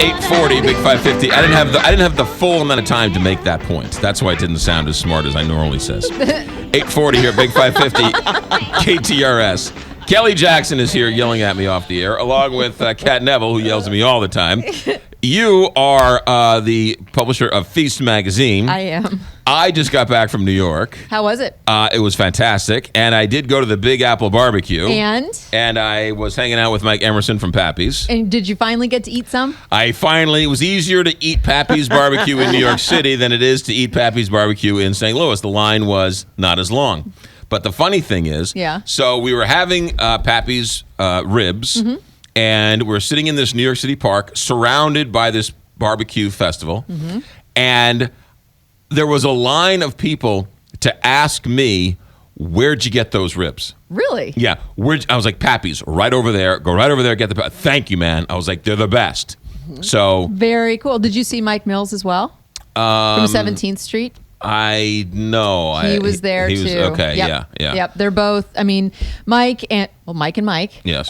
8:40, Big 550. I didn't have the full amount of time to make that point. That's why it didn't sound as smart as I normally says. 8:40 here, Big 550, KTRS. Kelly Jackson is here yelling at me off the air, along with Kat Neville, who yells at me all the time. You are the publisher of Feast magazine. I am. I just got back from New York. How was it? It was fantastic, and I did go to the Big Apple Barbecue. And I was hanging out with Mike Emerson from Pappy's. And did you finally get to eat some? It was easier to eat Pappy's Barbecue in New York City than it is to eat Pappy's Barbecue in St. Louis. The line was not as long. But the funny thing is, so we were having Pappy's ribs, and we're sitting in this New York City park surrounded by this barbecue festival, and there was a line of people to ask me, where'd you get those ribs? Really? Yeah. I was like, Pappy's, right over there. Go right over there, get the... Thank you, man. I was like, they're the best. So... Very cool. Did you see Mike Mills as well? From 17th Street? I know. He was there too. Okay, yep. yeah. Yep, they're both, Mike and Mike. Yes.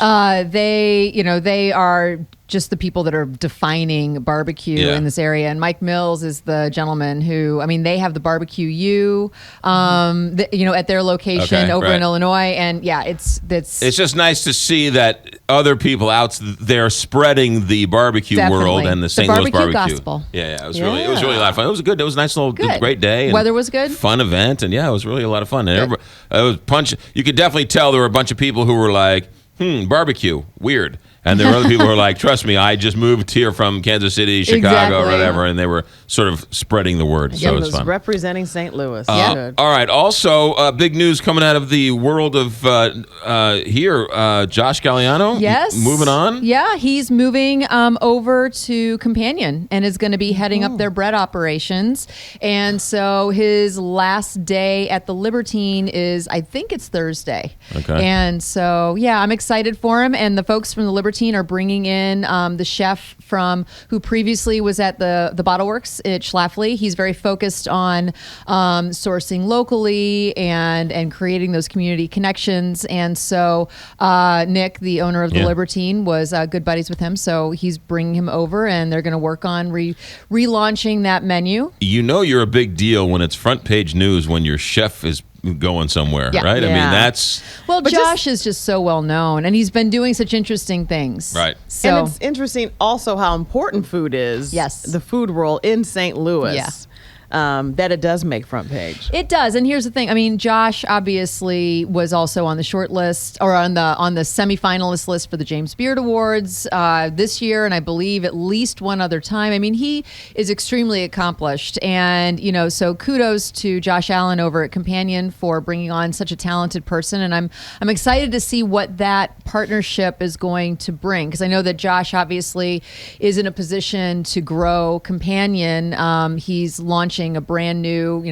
They are just the people that are defining barbecue in this area. And Mike Mills is the gentleman who, they have the Barbecue U, at their location over in Illinois. And it's just nice to see that other people out there spreading the barbecue world and the St. Louis barbecue gospel. Yeah, it was really a lot of fun. It was good. It was a nice little, it was a great day. And weather was good. Fun event, and it was really a lot of fun. And it was you could definitely tell there were a bunch of people who were like, barbecue, weird. And there were other people who were like, trust me, I just moved here from Kansas City, Chicago, or whatever, and they were sort of spreading the word. So it was fun. Representing St. Louis. All right. Also, big news coming out of the world of here. Josh Galliano. Yes. Moving on. Yeah, he's moving over to Companion and is going to be heading up their bread operations. And so his last day at the Libertine is, I think it's Thursday. Okay. And so, I'm excited for him. And the folks from the Libertine are bringing in the chef who previously was at the Bottle Works at Schlafly. He's very focused on sourcing locally and creating those community connections. And so Nick, the owner of the Libertine, was good buddies with him. So he's bringing him over, and they're going to work on relaunching that menu. You're a big deal when it's front page news when your chef is going somewhere, right? Yeah. That's... Well, Josh is just so well known, and he's been doing such interesting things. Right. So, and it's interesting also how important food is. Yes. The food role in St. Louis. Yeah. That it does make front page. It does, and here's the thing. Josh obviously was also on the short list, or on the semifinalist list for the James Beard Awards this year, and I believe at least one other time. He is extremely accomplished, and so kudos to Josh Allen over at Companion for bringing on such a talented person, and I'm excited to see what that partnership is going to bring, because I know that Josh obviously is in a position to grow Companion. He's launching a brand new,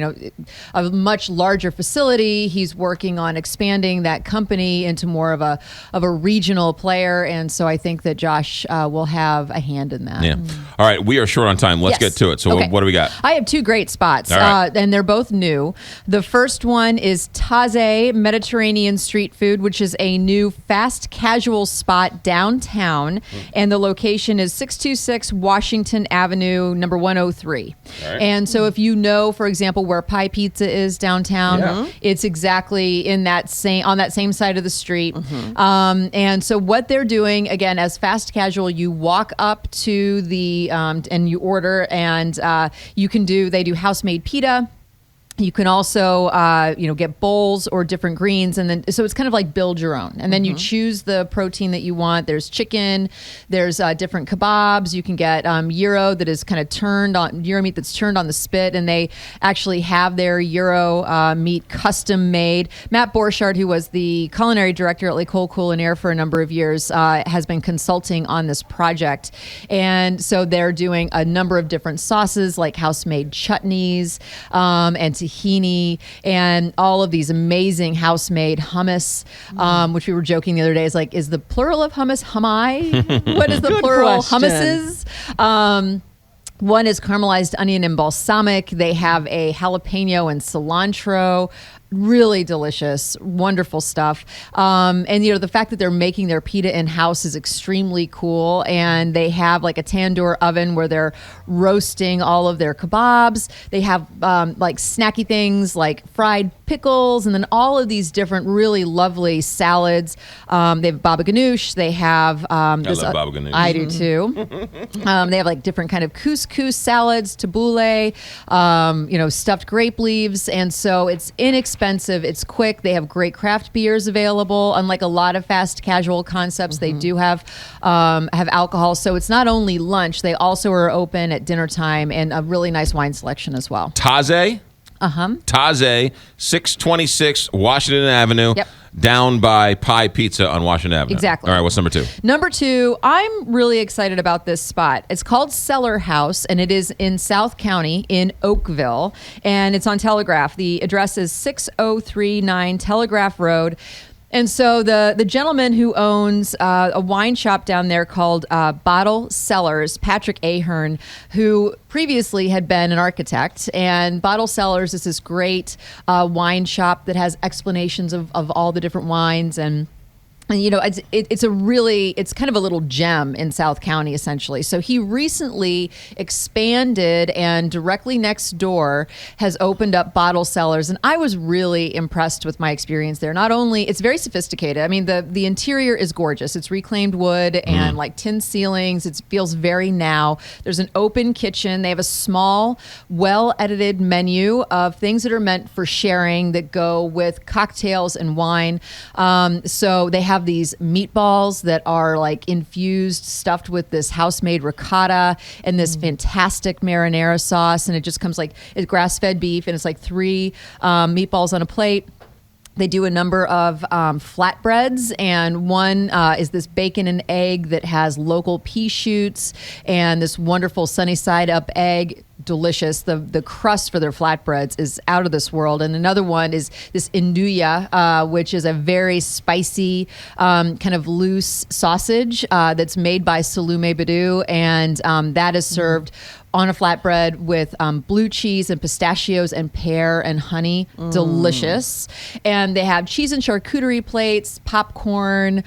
a much larger facility. He's working on expanding that company into more of a regional player, and so I think that Josh will have a hand in that. Yeah. All right, we are short on time. Let's get to it. So what do we got? I have two great spots, right. And they're both new. The first one is Taze Mediterranean Street Food, which is a new fast casual spot downtown, and the location is 626 Washington Avenue, number 103. Right. And so if you know, for example, where Pie Pizza is downtown, it's exactly on that same side of the street. And so what they're doing, again, as fast casual, you walk up to the and you order, and they do house-made pita. You can also, get bowls or different greens, and then so it's kind of like build your own. And then you choose the protein that you want. There's chicken, there's different kebabs. You can get gyro that is kind of gyro meat that's turned on the spit, and they actually have their gyro meat custom made. Matt Borchardt, who was the culinary director at L'École Culinaire for a number of years, has been consulting on this project, and so they're doing a number of different sauces like house-made chutneys and tahini, and all of these amazing house-made hummus, which we were joking the other day is the plural of hummus humai? What is the plural of hummuses? One is caramelized onion and balsamic. They have a jalapeno and cilantro. Really delicious, wonderful stuff. And the fact that they're making their pita in-house is extremely cool. And they have like a tandoor oven where they're roasting all of their kebabs. They have like snacky things like fried pickles, and then all of these different really lovely salads. They have baba ganoush. They have I love baba ganoush. I do too. They have like different kind of couscous salads, tabbouleh, stuffed grape leaves, and so it's inexpensive. It's quick. They have great craft beers available. Unlike a lot of fast casual concepts, they do have alcohol. So it's not only lunch; they also are open at dinner time, and a really nice wine selection as well. Taze? Taze, 626 Washington Avenue. Yep. Down by Pie Pizza on Washington Avenue. Exactly. All right, what's number 2? Number 2, I'm really excited about this spot. It's called Cellar House, and it is in South County in Oakville, and it's on Telegraph. The address is 6039 Telegraph Road. And so the gentleman who owns a wine shop down there called Bottle Cellars, Patrick Ahern, who previously had been an architect. And Bottle Cellars is this great wine shop that has explanations of all the different wines. And it's kind of a little gem in South County, essentially. So he recently expanded, and directly next door has opened up Bottle Cellars, and I was really impressed with my experience there. Not only it's very sophisticated. I mean, the interior is gorgeous. It's reclaimed wood and like tin ceilings. It feels very now. There's an open kitchen. They have a small, well-edited menu of things that are meant for sharing that go with cocktails and wine. So they have these meatballs that are like infused, stuffed with this house-made ricotta and this fantastic marinara sauce, and it just comes like it's grass-fed beef, and it's like 3 meatballs on a plate. They do a number of flatbreads, and one is this bacon and egg that has local pea shoots and this wonderful sunny side up egg. Delicious. The crust for their flatbreads is out of this world. And another one is this induya, which is a very spicy kind of loose sausage that's made by Salume Badu, and that is served on a flatbread with blue cheese and pistachios and pear and honey. Delicious. And they have cheese and charcuterie plates, popcorn.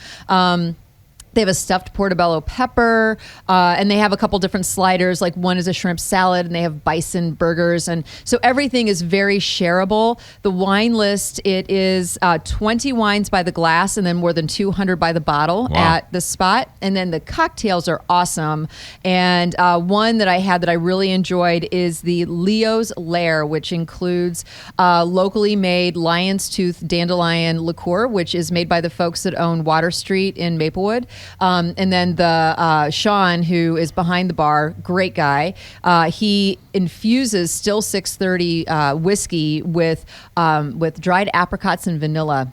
They have a stuffed portobello pepper, and they have a couple different sliders. Like one is a shrimp salad, and they have bison burgers. And so everything is very shareable. The wine list, it is 20 wines by the glass and then more than 200 by the bottle at the spot. And then the cocktails are awesome. And one that I had that I really enjoyed is the Leo's Lair, which includes locally made lion's tooth dandelion liqueur, which is made by the folks that own Water Street in Maplewood. And then the Sean, who is behind the bar, great guy. He infuses Still 630 whiskey with dried apricots and vanilla.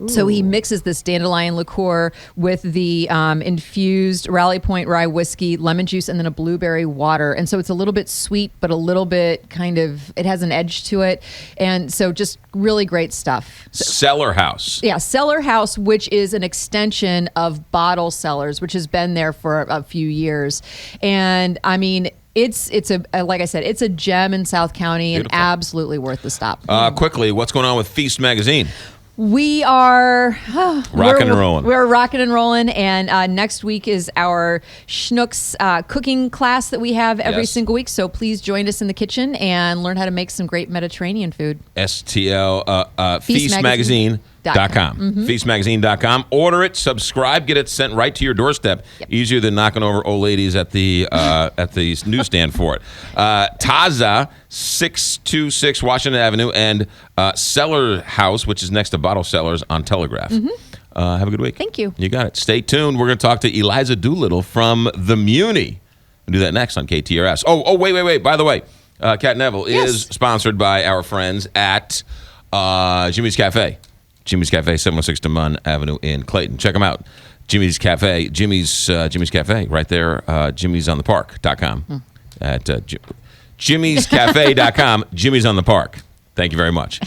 Ooh. So he mixes this dandelion liqueur with the infused Rally Point rye whiskey, lemon juice, and then a blueberry water. And so it's a little bit sweet, but a little bit it has an edge to it. And so just really great stuff. Cellar House. Yeah, Cellar House, which is an extension of Bottle Cellars, which has been there for a few years. And I mean, it's like I said, it's a gem in South County. Beautiful. And absolutely worth the stop. Quickly, what's going on with Feast Magazine? We are rocking and rolling. We're rocking and rolling, and next week is our Schnucks cooking class that we have every single week. So please join us in the kitchen and learn how to make some great Mediterranean food. Feastmagazine.com. Feastmagazine.com. Order it, subscribe, get it sent right to your doorstep. Yep. Easier than knocking over old ladies at the newsstand for it. Taza, 626 Washington Avenue, and Cellar House, which is next to Bottle Cellars on Telegraph. Have a good week. Thank you. You got it. Stay tuned. We're going to talk to Eliza Doolittle from the Muni. We'll do that next on KTRS. Oh, wait. By the way, Cat Neville is sponsored by our friends at Jimmy's Cafe. Jimmy's Cafe, 716 DeMunn Avenue in Clayton. Check them out. Jimmy's Cafe, Jimmy's Cafe, right there, jimmysonthepark.com. At jimmyscafe.com, Jimmy's on the Park. Thank you very much.